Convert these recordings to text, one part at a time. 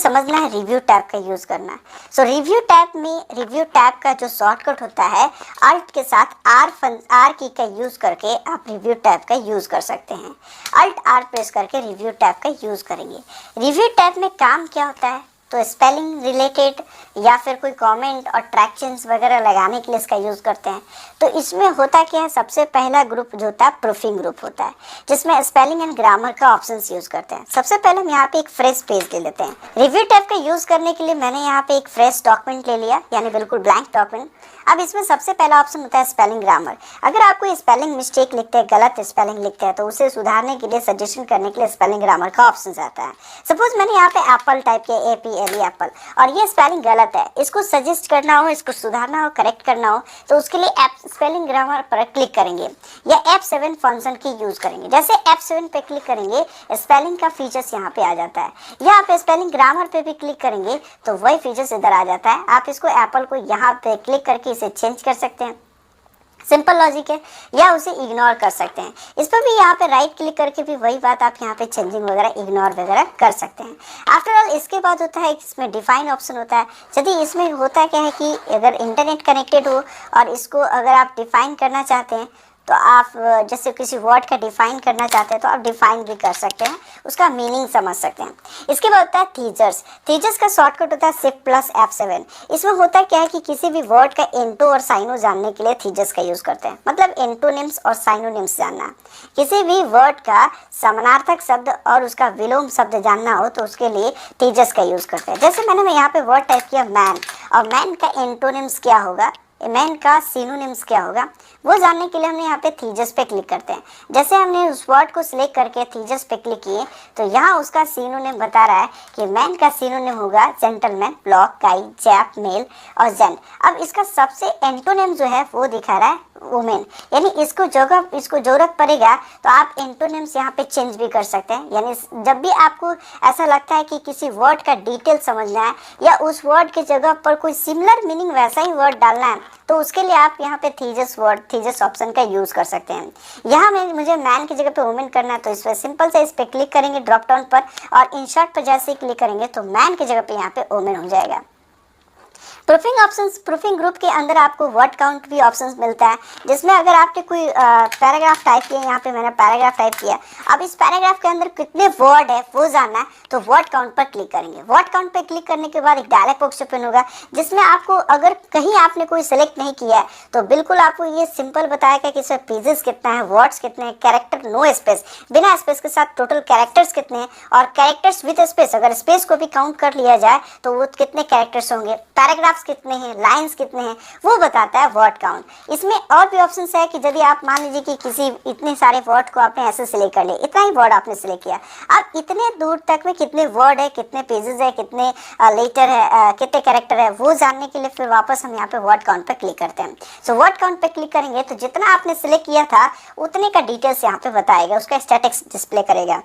समझना है review tab का यूज़ करना है। सो रिव्यू टैब में रिव्यू टैब का जो शॉर्टकट होता है अल्ट के साथ आर की का यूज़ करके आप रिव्यू टैब का यूज़ कर सकते हैं। अल्ट आर प्रेस करके रिव्यू टैब का यूज़ करेंगे। रिव्यू टैब में काम क्या होता है, तो स्पेलिंग रिलेटेड या फिर कोई कमेंट और ट्रैक्शंस वगैरह लगाने के लिए इसका यूज़ करते हैं। तो इसमें होता क्या है, सबसे पहला ग्रुप जो होता है प्रूफिंग ग्रुप होता है, जिसमें स्पेलिंग एंड ग्रामर का ऑप्शंस यूज़ करते हैं। सबसे पहले हम यहाँ पे एक फ्रेश पेज ले लेते हैं। रिव्यू टैब का यूज़ करने के लिए मैंने यहाँ पे एक फ्रेश डॉक्यूमेंट ले लिया, यानी बिल्कुल ब्लैंक डॉक्यूमेंट। अब इसमें सबसे पहला ऑप्शन होता है स्पेलिंग ग्रामर। अगर आप कोई स्पेलिंग मिस्टेक लिखते हैं, गलत स्पेलिंग लिखते हैं, तो उसे सुधारने के लिए सजेशन करने के लिए स्पेलिंग ग्रामर का ऑप्शन आता है। सपोज मैंने यहाँ पे एप्पल टाइप किया, APPLE एप्पल, और ये स्पेलिंग गलत है, इसको सजेस्ट करना हो, इसको सुधारना हो, करेक्ट करना हो, तो उसके लिए स्पेलिंग ग्रामर पर क्लिक करेंगे या F7 फंक्शन की यूज करेंगे। जैसे F7 पे क्लिक करेंगे स्पेलिंग का फीचर्स यहाँ पे आ जाता है, या आप स्पेलिंग ग्रामर पे भी क्लिक करेंगे तो वही फीचर्स इधर आ जाता है। आप इसको एप्पल को यहाँ पे क्लिक करके इसे चेंज कर सकते हैं, सिंपल लॉजिक है, या उसे इग्नोर कर सकते हैं। इस पर भी यहाँ पे राइट क्लिक करके भी वही बात आप यहाँ पे चेंजिंग वगैरह इग्नोर वगैरह कर सकते हैं। आफ्टर ऑल इसके बाद होता है इसमें डिफाइन ऑप्शन होता है। यदि इसमें होता क्या है कि अगर इंटरनेट कनेक्टेड हो और इसको अगर आप डिफाइन करना चाहते हैं, तो आप जैसे किसी वर्ड का डिफाइन करना चाहते हैं तो आप डिफाइन भी कर सकते हैं, उसका मीनिंग समझ सकते हैं। इसके बाद होता है थीजर्स। थीजर्स का शॉर्टकट होता है शिफ्ट प्लस F7। इसमें होता क्या है कि किसी भी वर्ड का एंटो और साइनो जानने के लिए थीजर्स का यूज़ करते हैं, मतलब एंटोनिम्स और साइनोनिम्स जानना। किसी भी वर्ड का समानार्थक शब्द और उसका विलोम शब्द जानना हो तो उसके लिए थीजर्स का यूज़ करते हैं। जैसे मैंने यहाँ पे वर्ड टाइप किया मैन, और मैन का एंटोनिम्स क्या होगा, मैन का सिनोनिम्स क्या होगा, वो जानने के लिए हमने यहाँ पे थीजस पे क्लिक करते हैं। जैसे हमने उस वर्ड को सिलेक्ट करके थीजस पे क्लिक किए तो यहाँ उसका सिनोनिम बता रहा है कि मैन का सिनोनिम होगा जेंटलमैन, ब्लॉक, काई, चैप, मेल और जेन। अब इसका सबसे एंटोनिम जो है वो दिखा रहा है वुमेन, यानी इसको जरूरत पड़ेगा तो आप एंटोनिम्स यहाँ पे चेंज भी कर सकते हैं। यानी जब भी आपको ऐसा लगता है कि किसी वर्ड का डिटेल समझना है या उस वर्ड की जगह पर कोई सिमिलर मीनिंग वैसा ही वर्ड डालना है, तो उसके लिए आप यहाँ पे थीजस ऑप्शन का यूज़ कर सकते हैं। यहाँ में मुझे मैन की जगह पे वुमेन करना है, तो इस पर सिंपल से इस पर क्लिक करेंगे ड्रॉप डाउन पर, और इंसर्ट पर जैसे ही क्लिक करेंगे तो मैन की जगह पे यहाँ पे वुमेन हो जाएगा। प्रूफिंग ऑप्शंस, प्रूफिंग ग्रुप के अंदर आपको वर्ड काउंट भी ऑप्शंस मिलता है, जिसमें अगर आपने कोई पैराग्राफ टाइप किया, यहाँ पे मैंने पैराग्राफ टाइप किया, अब इस पैराग्राफ के अंदर कितने वर्ड है वो जानना है तो वर्ड काउंट पर क्लिक करेंगे। वर्ड काउंट पर क्लिक करने के बाद एक डायलॉग बॉक्स ओपन होगा, जिसमें आपको अगर कहीं आपने कोई सिलेक्ट नहीं किया है तो बिल्कुल आपको ये सिंपल बताएगा कि इसमें पेजेस कितना है, वर्ड्स कितने हैं, कैरेक्टर नो स्पेस, बिना स्पेस के साथ टोटल कैरेक्टर्स कितने हैं, और कैरेक्टर्स विद स्पेस, अगर स्पेस को भी काउंट कर लिया जाए तो वो कितने कैरेक्टर्स होंगे, पैराग्राफ कितने हैं, लाइंस कितने हैं, वो बताता है वर्ड काउंट। इसमें और भी ऑप्शंस है कि यदि आप मान लीजिए कि किसी इतने सारे वर्ड को आपने ऐसे सिलेक्ट कर लिया, इतना ही वर्ड आपने सिलेक्ट किया, अब इतने दूर तक में कितने वर्ड है, कितने पेजेस है, कितने लेटर है, कितने कैरेक्टर है, वो जानने के लिए फिर वापस हम यहाँ पे वर्ड काउंट पर क्लिक करते हैं। सो वर्ड काउंट पर क्लिक करेंगे तो जितना आपने सिलेक्ट किया था उतने का डिटेल्स यहाँ पे बताएगा, उसका स्टैटिक्स डिस्प्ले करेगा,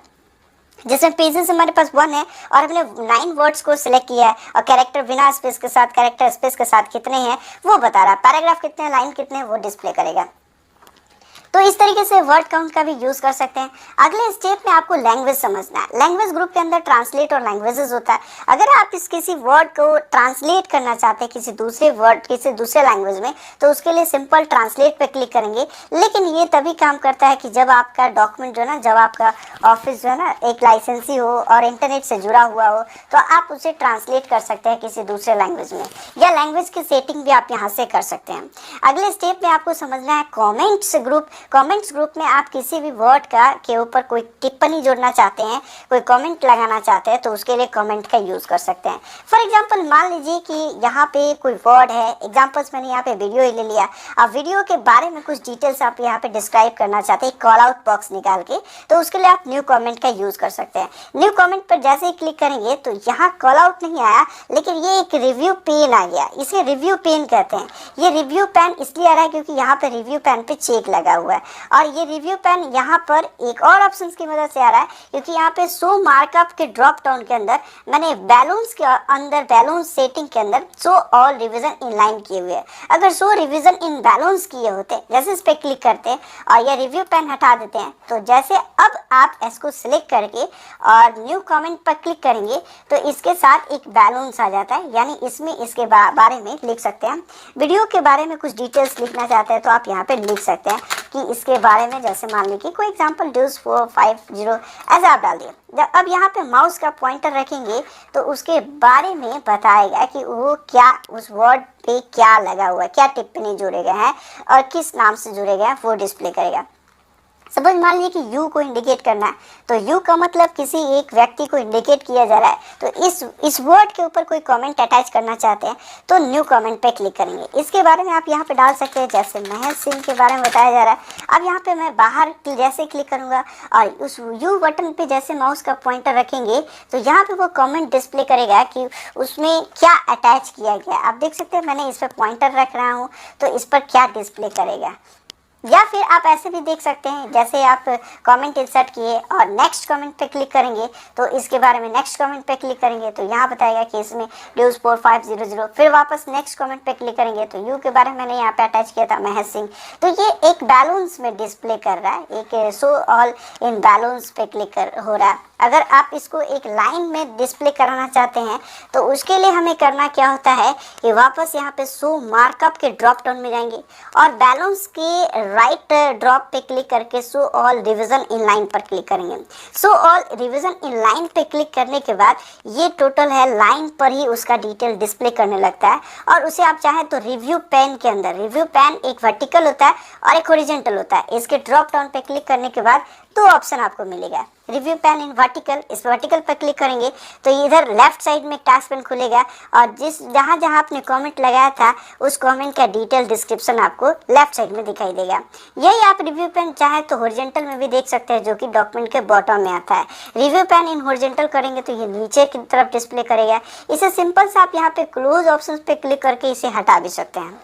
जिसमें पेजेस हमारे पास 1 है और हमने 9 वर्ड्स को सिलेक्ट किया है, और कैरेक्टर बिना स्पेस के साथ, कैरेक्टर स्पेस के साथ कितने हैं वो बता रहा है, पैराग्राफ कितने हैं, लाइन कितने हैं वो डिस्प्ले करेगा। तो इस तरीके से वर्ड काउंट का भी यूज़ कर सकते हैं। अगले स्टेप में आपको लैंग्वेज समझना है। लैंग्वेज ग्रुप के अंदर ट्रांसलेट और लैंग्वेजेस होता है। अगर आप किसी वर्ड को ट्रांसलेट करना चाहते हैं किसी दूसरे वर्ड, किसी दूसरे लैंग्वेज में, तो उसके लिए सिंपल ट्रांसलेट पे क्लिक करेंगे। लेकिन ये तभी काम करता है कि जब आपका डॉक्यूमेंट जो है ना, जब आपका ऑफिस जो है ना एक लाइसेंसी हो और इंटरनेट से जुड़ा हुआ हो, तो आप उसे ट्रांसलेट कर सकते हैं किसी दूसरे लैंग्वेज में, या लैंग्वेज की सेटिंग भी आप यहाँ से कर सकते हैं। अगले स्टेप में आपको समझना है कॉमेंट्स ग्रुप। कमेंट्स ग्रुप में आप किसी भी वर्ड के ऊपर कोई टिप्पणी जोड़ना चाहते हैं, कोई कमेंट लगाना चाहते हैं, तो उसके लिए कमेंट का यूज़ कर सकते हैं। फॉर एग्जांपल मान लीजिए कि यहाँ पे कोई वर्ड है, एग्जांपल्स मैंने यहाँ पे वीडियो ही ले लिया, अब वीडियो के बारे में कुछ डिटेल्स आप यहाँ पे डिस्क्राइब करना चाहते हैं कॉल आउट बॉक्स निकाल के, तो उसके लिए आप न्यू कमेंट का यूज़ कर सकते हैं। न्यू कमेंट पर जैसे ही क्लिक करेंगे तो यहाँ कॉल आउट नहीं आया, लेकिन ये एक रिव्यू पेन आ गया, इसे रिव्यू पेन कहते हैं। ये रिव्यू पेन इसलिए आ रहा है क्योंकि यहाँ पे रिव्यू पेन पे चेक लगा हुआ हुआ है। और ये रिव्यू पेन यहाँ पर एक और ऑप्शन की मदद से आ रहा है, क्योंकि यहाँ पे शो मार्कअप के ड्रॉप डाउन के अंदर मैंने बैलून्स के अंदर बैलून सेटिंग के अंदर show all revision in line किए हुए हैं। अगर शो रिवीजन इन बैलून्स किए होते, जैसे इस पर क्लिक करते हैं और यह रिव्यू पेन हटा देते हैं, तो जैसे अब आप इसको सिलेक्ट करके और न्यू कमेंट पर क्लिक करेंगे तो इसके साथ एक बैलून्स आ जाता है, यानी इसमें इसके बारे में लिख सकते हैं। वीडियो के बारे में कुछ डिटेल्स लिखना चाहते हैं तो आप यहाँ पे लिख सकते हैं कि इसके बारे में, जैसे मान लीजिए कोई एग्जांपल ड्यूस 450 ऐसा आप डाल दिए। जब अब यहाँ पे माउस का पॉइंटर रखेंगे तो उसके बारे में बताएगा कि वो क्या, उस वर्ड पे क्या लगा हुआ है, क्या टिप्पणी जोड़े गए हैं और किस नाम से जुड़े गए हैं, वो डिस्प्ले करेगा। सपोज मान लीजिए कि यू को इंडिकेट करना है, तो यू का मतलब किसी एक व्यक्ति को इंडिकेट किया जा रहा है, तो इस वर्ड के ऊपर कोई कमेंट अटैच करना चाहते हैं तो न्यू कमेंट पे क्लिक करेंगे। इसके बारे में आप यहाँ पे डाल सकते हैं, जैसे महेश सिंह के बारे में बताया जा रहा है। अब यहाँ पे मैं बाहर जैसे क्लिक करूँगा और उस यू बटन पे जैसे माउस का पॉइंटर रखेंगे तो यहाँ पे वो कमेंट डिस्प्ले करेगा कि उसमें क्या अटैच किया गया। आप देख सकते हैं मैंने इस पर पॉइंटर रख रहा हूँ तो इस पर क्या डिस्प्ले करेगा। या फिर आप ऐसे भी देख सकते हैं, जैसे आप कमेंट इंसर्ट किए और नेक्स्ट कमेंट पे क्लिक करेंगे तो इसके बारे में नेक्स्ट कमेंट पे क्लिक करेंगे तो यहाँ बताएगा कि इसमें ड्यूस 4500, फिर वापस नेक्स्ट कमेंट पे क्लिक करेंगे तो यू के बारे में मैंने यहाँ पे अटैच किया था महेश सिंह। तो ये एक बैलून्स में डिस्प्ले कर रहा है, एक शो ऑल इन बैलून्स पे क्लिक हो रहा है। अगर आप इसको एक लाइन में डिस्प्ले कराना चाहते हैं तो उसके लिए हमें करना क्या होता है कि वापस यहाँ पे शो मार्कअप के ड्रॉप डाउन में जाएंगे और बैलून्स के राइट ड्रॉप पे क्लिक करके show all revision in line पर क्लिक करेंगे। Show all revision in line पे क्लिक करने के बाद ये टोटल है लाइन पर ही उसका डिटेल डिस्प्ले करने लगता है। और उसे आप चाहें तो रिव्यू पेन के अंदर, रिव्यू पेन एक वर्टिकल होता है और एक हॉरिजॉन्टल होता है, इसके ड्रॉप डाउन पे क्लिक करने के बाद दो ऑप्शन आपको मिलेगा, रिव्यू पेन इन वर्टिकल, इस वर्टिकल पर क्लिक करेंगे तो इधर लेफ्ट साइड में टास्क पेन खुलेगा और जहाँ जहाँ आपने कमेंट लगाया था उस कमेंट का डिटेल डिस्क्रिप्शन आपको लेफ्ट साइड में दिखाई देगा। यही आप रिव्यू पेन चाहे तो हॉरिजॉन्टल में भी देख सकते हैं, जो कि डॉक्यूमेंट के बॉटम में आता है। रिव्यू पेन इन हॉरिजॉन्टल करेंगे तो ये नीचे की तरफ डिस्प्ले करेगा। इसे सिंपल से आप यहाँ पे क्लोज ऑप्शन पे क्लिक करके इसे हटा भी सकते हैं।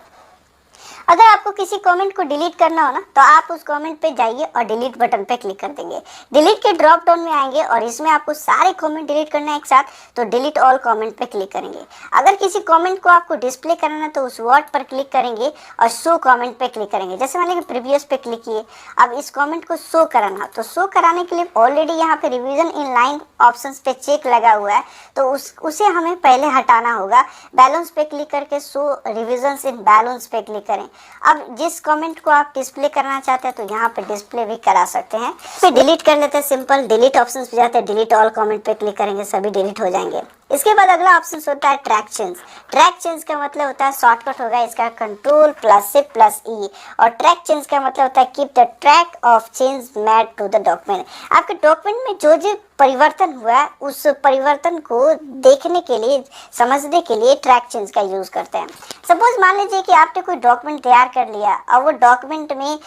अगर आपको किसी कमेंट को डिलीट करना हो ना तो आप उस कमेंट पे जाइए और डिलीट बटन पे क्लिक कर देंगे। डिलीट के ड्रॉप डाउन में आएंगे और इसमें आपको सारे कमेंट डिलीट करना है एक साथ, तो डिलीट ऑल कमेंट पे क्लिक करेंगे। अगर किसी कमेंट को आपको डिस्प्ले करना है तो उस वर्ड पर क्लिक करेंगे और शो कमेंट पे क्लिक करेंगे। जैसे मान लीजिए प्रीवियस पे क्लिक किए, अब इस कमेंट को शो कराना, तो शो कराने के लिए ऑलरेडी यहाँ पे रिवीजन इन लाइन ऑप्शन पे चेक लगा हुआ है तो उसे हमें पहले हटाना होगा। बैलेंस पे क्लिक करके शो रिविजन इन बैलेंस पे क्लिक करें। अब जिस कमेंट को आप डिस्प्ले करना चाहते हैं तो यहाँ पे डिस्प्ले भी करा सकते हैं। फिर डिलीट कर लेते हैं, सिंपल डिलीट ऑप्शन पे जाते हैं, डिलीट ऑल कमेंट पे क्लिक करेंगे, सभी डिलीट हो जाएंगे। इसके बाद अगला ऑप्शन होता है ट्रैक चेंज। ट्रैक चेंज का मतलब होता है, शॉर्टकट होगा इसका Ctrl+Shift+E, और ट्रैक चेंज का मतलब होता है keep the track of change made to the document. आपके डॉक्यूमेंट में जो परिवर्तन हुआ है उस परिवर्तन को देखने के लिए, समझने के लिए ट्रैक चेंज का यूज करते हैं। सपोज मान लीजिए कि आपने कोई डॉक्यूमेंट तैयार कर लिया और वो डॉक्यूमेंट में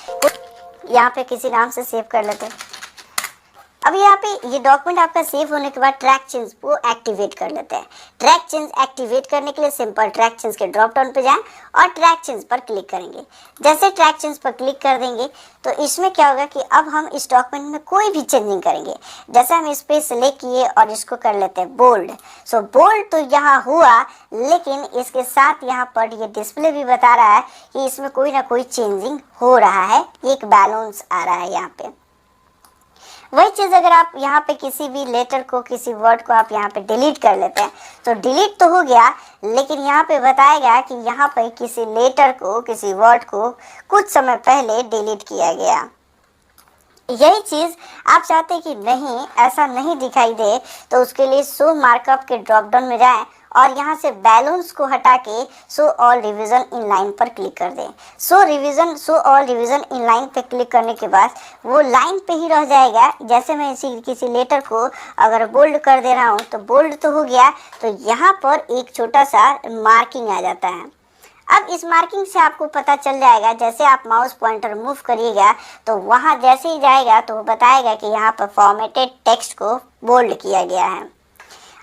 यहाँ पे किसी नाम से सेव कर लेते हैं। अब यहाँ पे ये डॉक्यूमेंट आपका सेव होने के बाद ट्रैक चेंज को एक्टिवेट कर लेते हैं। ट्रैक चेंज एक्टिवेट करने के लिए सिंपल ट्रैक चेंज के ड्रॉप डाउन पे जाएं और ट्रैक चेंज पर क्लिक करेंगे। जैसे ट्रैक चेंज पर क्लिक कर देंगे तो इसमें क्या होगा कि अब हम इस डॉक्यूमेंट में कोई भी चेंजिंग करेंगे। जैसे हम इस पे सिलेक्ट किए और इसको कर लेते हैं बोल्ड। सो बोल्ड तो यहाँ हुआ, लेकिन इसके साथ यहाँ पर ये डिस्प्ले भी बता रहा है कि इसमें कोई ना कोई चेंजिंग हो रहा है, एक बैलेंस आ रहा है यहाँ पे। वही चीज़ अगर आप यहाँ पे किसी भी लेटर को, किसी वर्ड को आप यहाँ पे डिलीट कर लेते हैं तो डिलीट तो हो गया, लेकिन यहाँ पे बताएगा कि यहाँ पे किसी लेटर को, किसी वर्ड को कुछ समय पहले डिलीट किया गया। यही चीज़ आप चाहते हैं कि नहीं, ऐसा नहीं दिखाई दे, तो उसके लिए शो मार्कअप के ड्रॉप डाउन में जाएं और यहाँ से बैलेंस को हटा के show all revision in line पर क्लिक कर दें। Show all revision in line पे क्लिक करने के बाद वो लाइन पे ही रह जाएगा। जैसे मैं किसी लेटर को अगर बोल्ड कर दे रहा हूँ तो बोल्ड तो हो गया, तो यहाँ पर एक छोटा सा मार्किंग आ जाता है। अब इस मार्किंग से आपको पता चल जाएगा, जैसे आप माउस पॉइंटर मूव करिएगा तो वहाँ जैसे ही जाएगा तो वो बताएगा कि यहाँ पर फॉर्मेटेड टेक्स्ट को बोल्ड किया गया है।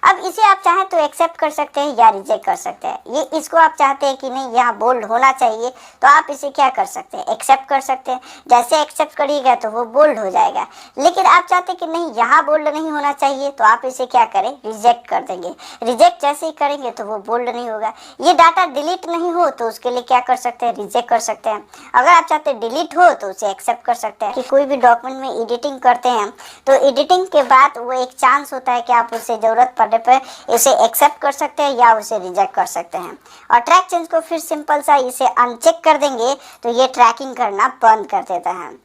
अब इसे आप चाहें तो एक्सेप्ट कर सकते हैं या रिजेक्ट कर सकते हैं। ये इसको आप चाहते हैं कि नहीं यहाँ बोल्ड होना चाहिए, तो आप इसे क्या कर सकते हैं, एक्सेप्ट कर सकते हैं। जैसे एक्सेप्ट करिएगा तो वो बोल्ड हो जाएगा। लेकिन आप चाहते हैं कि नहीं यहाँ बोल्ड नहीं होना चाहिए, तो आप इसे क्या करें, रिजेक्ट कर देंगे। रिजेक्ट जैसे ही करेंगे तो वो बोल्ड नहीं होगा। ये डाटा डिलीट नहीं हो तो उसके लिए क्या कर सकते हैं, रिजेक्ट कर सकते हैं। अगर आप चाहते हैं डिलीट हो तो उसे एक्सेप्ट कर सकते हैं। कि कोई भी डॉक्यूमेंट में एडिटिंग करते हैं तो एडिटिंग के बाद वो एक चांस होता है कि आप उसे ज़रूरत पड़ने पर इसे एक्सेप्ट कर सकते हैं या उसे रिजेक्ट कर सकते हैं। और ट्रैक चेंज को फिर सिंपल सा इसे अनचेक कर देंगे तो ये ट्रैकिंग करना बंद कर देता है।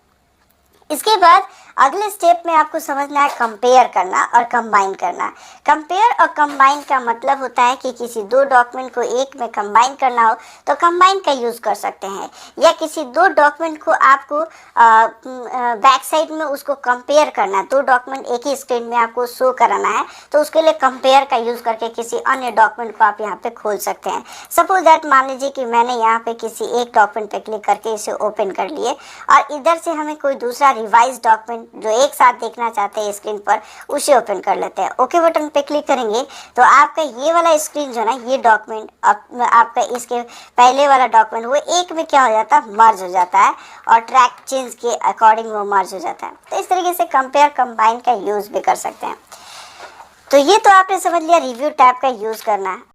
इसके बाद अगले स्टेप में आपको समझना है कंपेयर करना और कंबाइन करना। कंपेयर और कंबाइन का मतलब होता है कि किसी दो डॉक्यूमेंट को एक में कंबाइन करना हो तो कंबाइन का यूज़ कर सकते हैं, या किसी दो डॉक्यूमेंट को आपको बैक साइड में उसको कंपेयर करना, दो डॉक्यूमेंट एक ही स्क्रीन में आपको शो कराना है तो उसके लिए कंपेयर का यूज़ करके किसी अन्य डॉक्यूमेंट को आप यहाँ पे खोल सकते हैं। सपोज दैट मान लीजिए कि मैंने यहाँ पे किसी एक डॉक्यूमेंट पे क्लिक करके इसे ओपन कर लिए और इधर से हमें कोई दूसरा रिवाइज डॉक्यूमेंट जो एक साथ देखना चाहते हैं स्क्रीन पर उसे ओपन कर लेते हैं। ओके बटन पे क्लिक करेंगे तो आपका ये वाला स्क्रीन जो है ना, ये डॉक्यूमेंट आपका इसके पहले वाला डॉक्यूमेंट वो एक में क्या हो जाता है, मर्ज हो जाता है और ट्रैक चेंज के अकॉर्डिंग वो मर्ज हो जाता है। तो इस तरीके से कंपेयर कंबाइन का यूज़ भी कर सकते हैं। तो ये तो आपने समझ लिया रिव्यू टैब का यूज़ करना है।